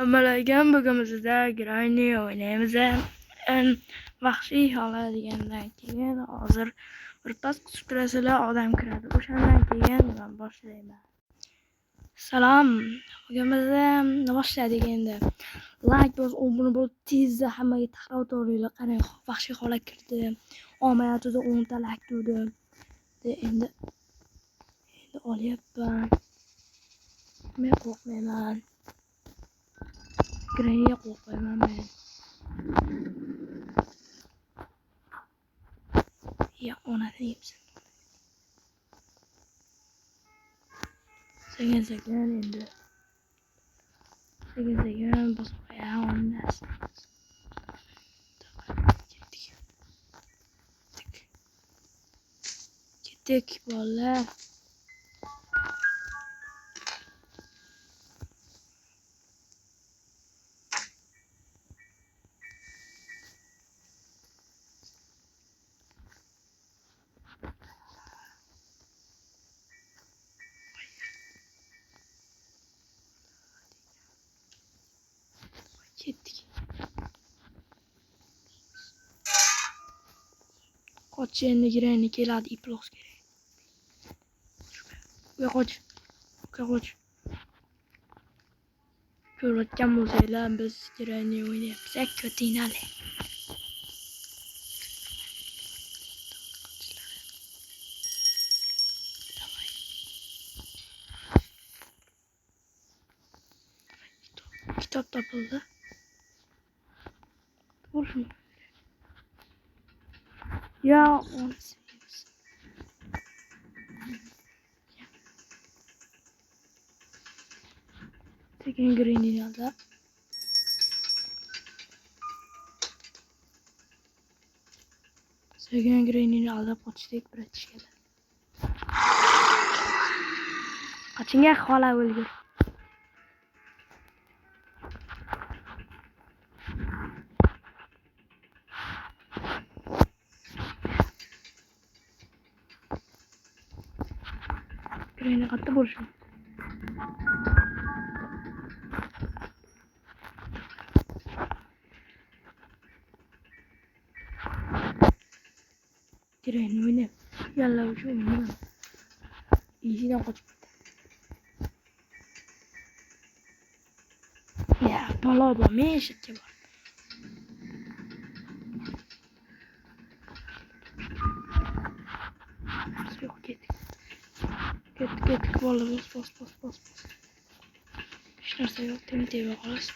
Malagan bugunimizda Granny o'ynaymiz. Vahshiy holat degandan keyin hozir birpas kutib turasizlar, odam kiradi. O'shandan keyin men boshlayman. Salom. Bugunimizda nima boshladik endi? Like bos, obuna bo'l, tezda hammaga takror to'g'rilar. Qarang, vahshiy holat kirdi. Omayatida 10 ta like turdi. Endi olyapman. Men qo'rqmayman. Granny'ga qo'rqmayman men. Ya onasini yebsin. Sekin endi. Sekin bosib qo'yam onasi. Ketdik bolalar. Ketdik. Qoch endi Granny keladi, iplos kerak. Qoch. Qoch. Ko'rayotgan bo'lsanglar, biz Granny o'ynayapmiz. Ko'tinali. Kitob topildi. Bo'lsin. Ya onasi. Sekin Granny'ni aldı. Sekin Granny'ni aldı, qochdik bir etishga. Qachonga xola o'lgur. Granny qayerda bo'lishim? Granny oynayap. Yalla o'sha o'ynayman. Izidan qochib ketdi. Ya, balo bor, men eshitga bor. Yo'q, ketdik. Ketdik, bola bos. Hech narsa yo'q, tem-teva xolos.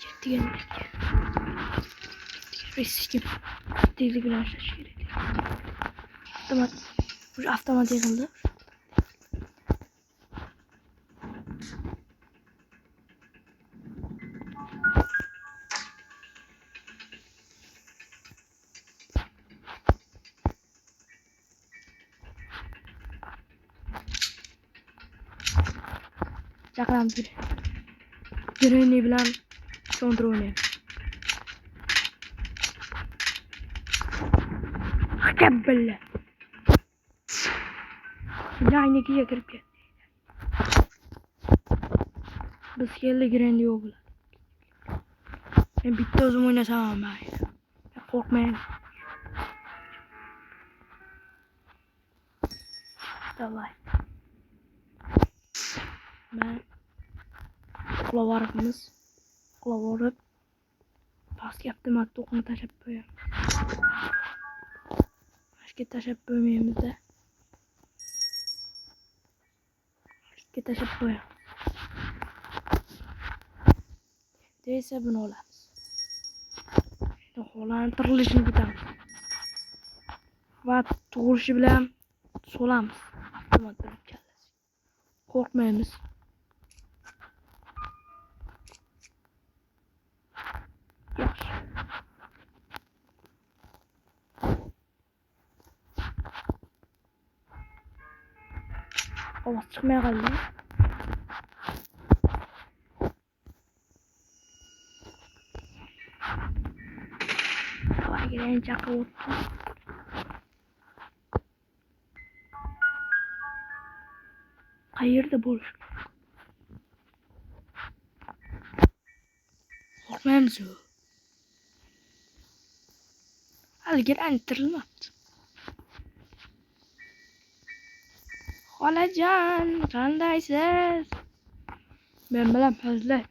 Ketdik endi. Riskim. Tezlik bilan ishlash kerak. Avtomat yig'ildi. Chaqiramiz Granny bilan Sondra o'ynaymiz. Akabbilla. Laynikiga kirib ketdi. Biz keldi, Granny yo'q bo'ladi. Men bitta o'zim o'ynasam mayli. Qo'rqmang. Davay. Men qulavorib pastga avtomat o'qni tashlab qo'yamiz. Pastga tashlab qo'ymaymiz-da. Pastga tashlab qo'yamiz. Deysa buni olamiz. Xo'lan tirilishini kutamiz. Va tug'ilishi bilan solamiz. Avtomat bilan kallasi. Qo'rqmaymiz. Yaxshi. Ovoz chiqmay qoldi. Granny chaqirib o'tdi. Qayerda bo'lish? Qo'rqmaymiz u. Haliga tirilmabdi. Xolajon, qandaysiz? Men bilan hazillay.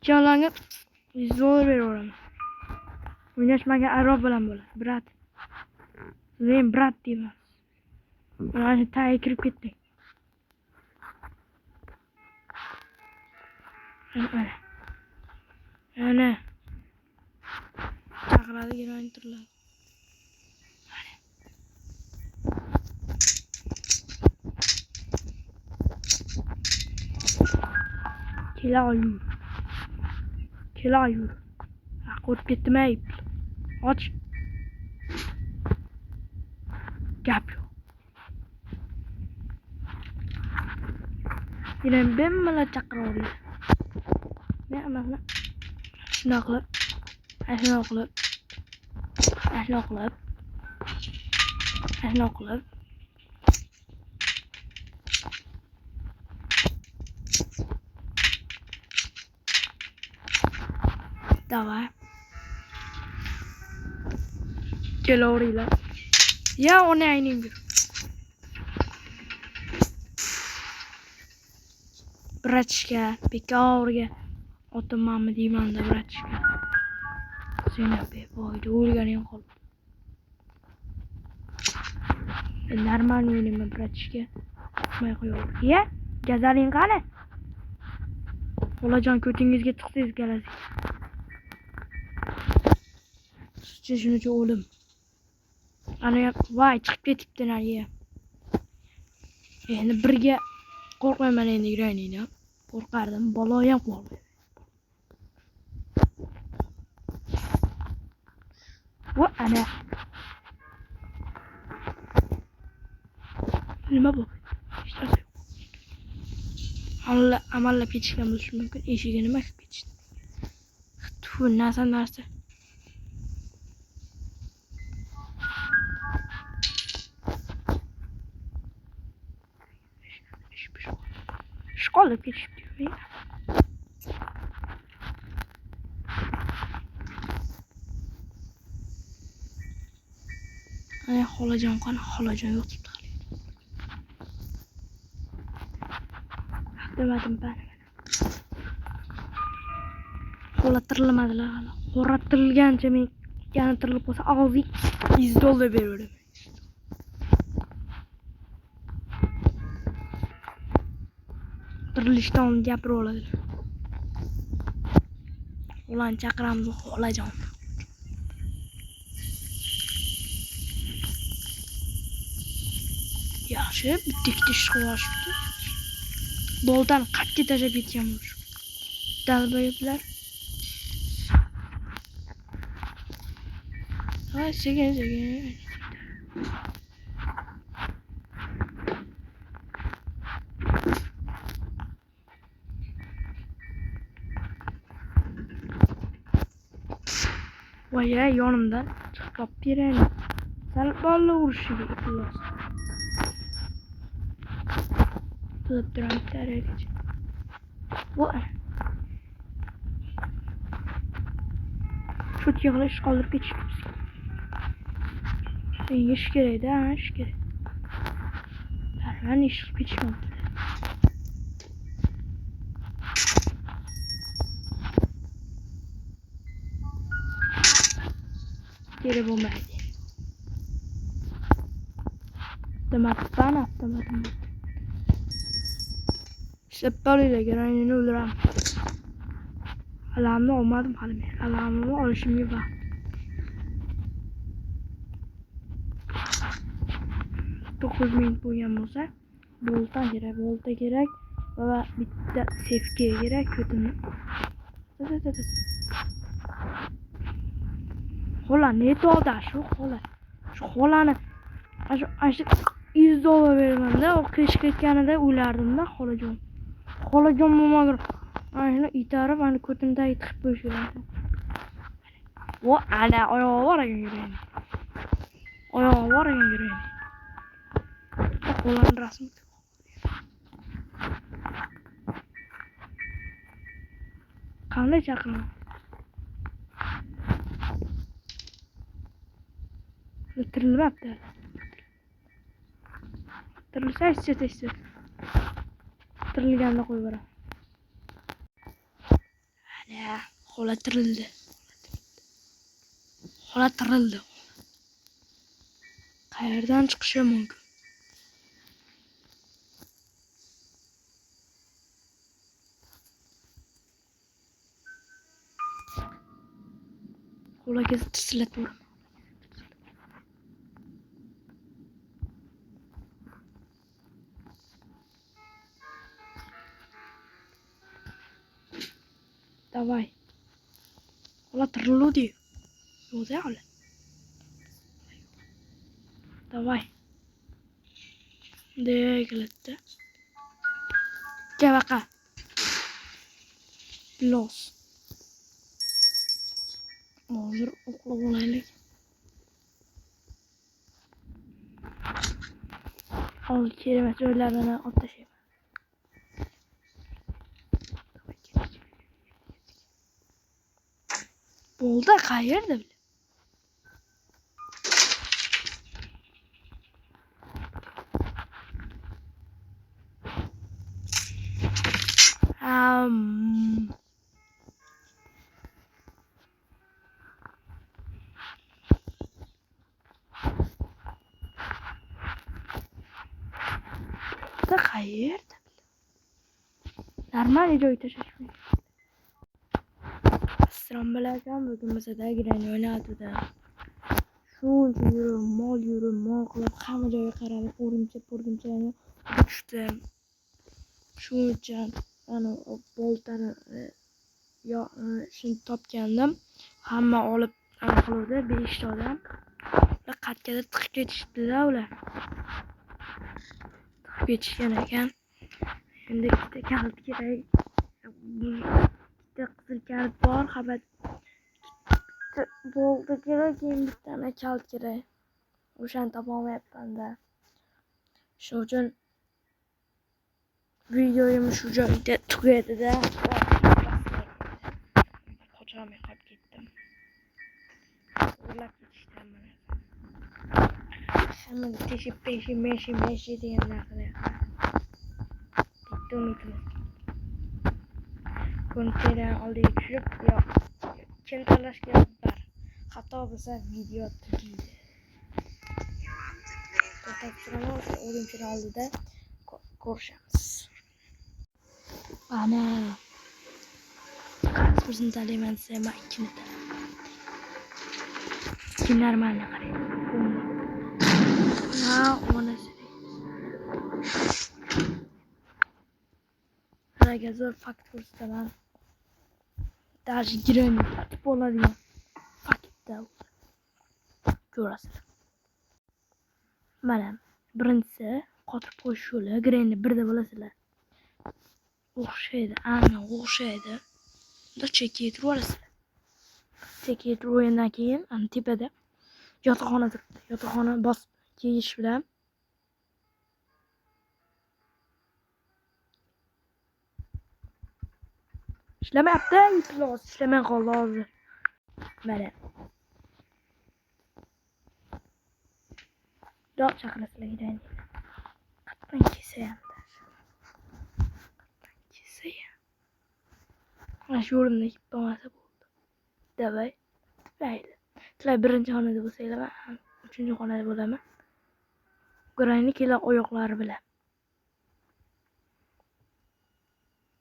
Jonlarga zo'r beraveraman. O'ynashmagan arab bilan bo'ladi, brat. Men brat deyman. Mana tagiga kirib ketding. Ana. Chaqiradi, giroyin tiriladi. Kela yur. Qo'rqib ketdimay. Och. Gap yo'q. Yana bemalol chaqiraveradi. Men amalni shunaqa qilib. Давай. Kelaveringlar. Ya ona ayning bir. Bratishka, bekorga otamanmi deyman-da bratishka. Seni befoyda o'lganing qoldi. Normal o'ynayman bratishka. Qo'ymay qo'yaver. Ya, jazaling qani? Xolajon ko'tingizga tiqsangiz kelasiz. Shuning uchun o'lim. Ana voy chiqib ketibdi nariga. Endi birga qo'rqmayman endi yurayininglar. Qo'rqardim, bola ham qo'rqmaydi. Vo ana. Nima bu? Amallab ketishgan bo'lishi mumkin. Eshigi nima qilib ketishdi? Tfu, narsa. Qolib ketishdi. Ana xolajon qani, xolajon yotibdi. Demadim ben. Xola tirilmadilar hali. Xola tirilgancha men yana tirilib qolsa og'ziga $100 beraverdim. Tirilishdan gapirib oladilar. Ulan chaqiramiz xolajon. Yaxshi, bitta ishqilashibdi. Boldan qattiq tashlab ketganmish. Dalboyiblar. Ha, sekin. Voy, yonimdan chiqib berang. Sal bolla urishiga xullas. Tutib turam tarafga. Voy. Shu yig'ila ish qoldirib ketishibmiz. Ish kerak-da, ish kerak. Darman ish qilib ketishmoqda. Kerak bo'lmaydi. Avtomatim. Seppaliga rangini o'ldiraman. Alamni olmadim hali men. Alamni olishimga bor. Dokuz minut bo'lgan bo'lsa, bolta kerak va bitta sefga kerak ko'timni. Xola ne to'da shu xola. Shu xolani shu $100 beraman-da, o qish ketganida o'ylardim-da xolajon. Xolajon bo'lmagur. Ana itarib, ana ko'timdagi tiqib qo'yishgan. Vo ana oyog'i bor ekan yurayni. Xolani rasmi. Qanday chaqiraman? Tirilmabdi. Tirilsa aytsa. Tirilganda qo'yib beraman. Ana, xola tirildi. Xola tirildi. Qayerdan chiqishi mumkin? Xolaga tirslatib uraman. Давай. Xola tirildi. Yo'q-da xola. Давай. Degildi. Javaqa. Los. Hozir uxlab olaylik. Hozir kerak joylarini olib tashlayman. Bo'ldi, qayerda bile? Da qayerda? Normal joy tashlashmi? Asrom bilakan bugun bizada granny o'ynatdi. Shuncha yurib, mol qilib hamma joyga qarab, o'rgimchaklarni tushdim. Shuncha ana boltani shuni topgandim. Hamma olib qiluvdi, 5 ta odam. Ular qatgada tiqib ketishdi-da ular. Tiqib ketishgan ekan. Endi ikkita kalit kerak. Bitta qizil kalit bor, xabar. Bo'ldi kerak, endi bittani kalit kerak. O'shani topolmayapman-da. Shuning uchun videoyim shu joyda tugadi-da. Qochamay qolib ketdim. Ular ketishdan mana. Hamma teshib meshi degan narsalar. Bitta umidimiz. Konteyner oldiga tushib, yo'q. Kim talashga bar. Xato bo'lsa video tugaydi. To'xtab turaman, o'limchilar oldida ko'rishamiz. Ana. Bizni talayman desa, men ikkini talayman. Kim normalni qaraydi. Ha, onasi. Sizlarga zo'r fakt ko'rsataman. Даже granny tutib oladigan faktda ko'rasizlar. Mana birinchisi qotib qo'yish yo'li. Granny birda bo'lasizlar. O'xshaydi, ana o'xshaydi. Unda chekib turasizlar. Chekib turgandan keyin ana tepada yotoqxona turibdi. Yotoqxona bosib keyish bilan ishlamayapti, iplos ishlamay qoldi hozir. Mana. Do'q chaqirasizlar granny. Qatdan kesayapti. Mana shu o'rinda ip bo'lmasa bo'ldi. Davay. Mayli. Sizlar birinchi xonada bo'lsanglar, men uchinchi xonada bo'laman. Granny kelar oyoqlari bilan.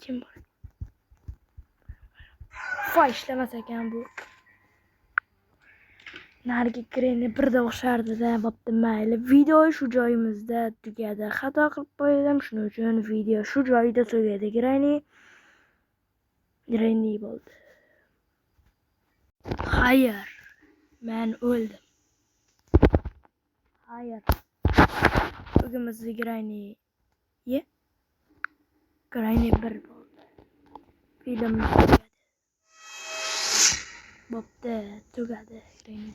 Kim bor? Voy ishlamas ekan bu. Narigi granny birda o'xshardi-da, bo'pti mayli. Video shu joyimizda tugadi. Xato qilib qo'ydim, shuning uchun video shu joyida tugadi. Granny bo'ldi. Hayır. Men o'ldim. Hayır. Bugün bizni Granny bir bo'ldi. Film tugadi. Bo'pti, tugadi Granny.